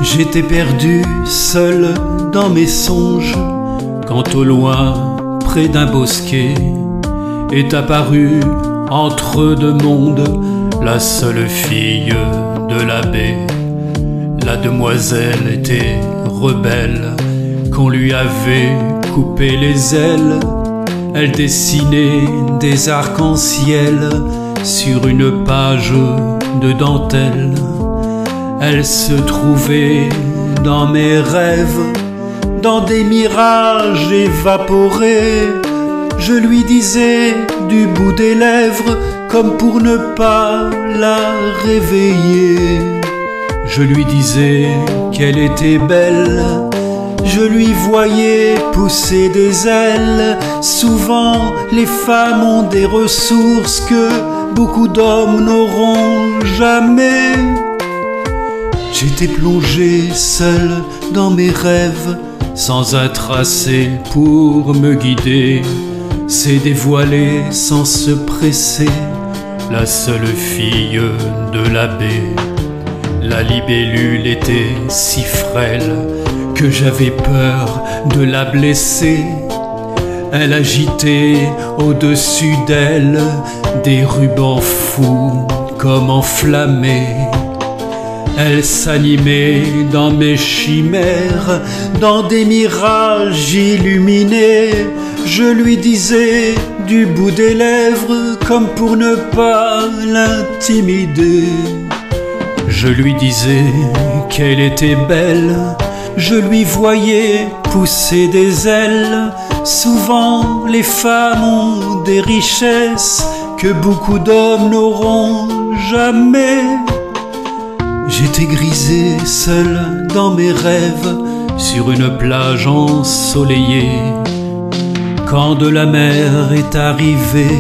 J'étais perdu, seul dans mes songes, quand au loin, près d'un bosquet, est apparue entre deux mondes la seule fille de l'abbé. La demoiselle était rebelle, qu'on lui avait coupé les ailes. Elle dessinait des arcs-en-ciel sur une page de dentelle. Elle se trouvait dans mes rêves, dans des mirages évaporés. Je lui disais du bout des lèvres, comme pour ne pas la réveiller. Je lui disais qu'elle était belle, je lui voyais pousser des ailes. Souvent les femmes ont des ressources que beaucoup d'hommes n'auront jamais. J'étais plongé seul dans mes rêves, sans un tracé pour me guider. C'est dévoilé sans se presser, la seule fille de l'abbé. La libellule était si frêle que j'avais peur de la blesser. Elle agitait au-dessus d'elle des rubans fous comme enflammés. Elle s'animait dans mes chimères, dans des mirages illuminés. Je lui disais du bout des lèvres, comme pour ne pas l'intimider. Je lui disais qu'elle était belle, je lui voyais pousser des ailes. Souvent les femmes ont des richesses que beaucoup d'hommes n'auront jamais. J'étais grisé seul dans mes rêves, sur une plage ensoleillée, quand de la mer est arrivée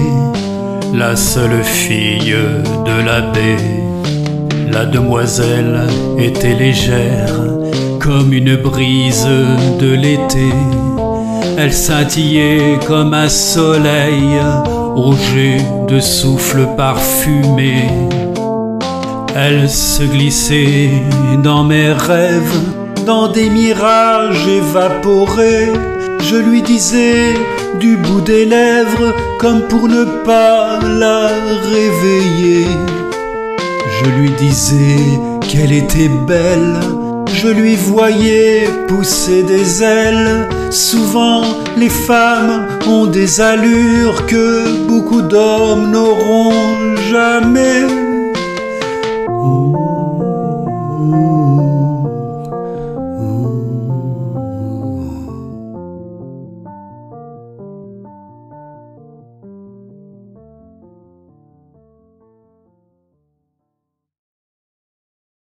la seule fille de l'abbé. La demoiselle était légère comme une brise de l'été. Elle scintillait comme un soleil au jet de souffle parfumé. Elle se glissait dans mes rêves, dans des mirages évaporés. Je lui disais du bout des lèvres, comme pour ne pas la réveiller. Je lui disais qu'elle était belle, je lui voyais pousser des ailes. Souvent les femmes ont des allures que beaucoup d'hommes n'auront jamais.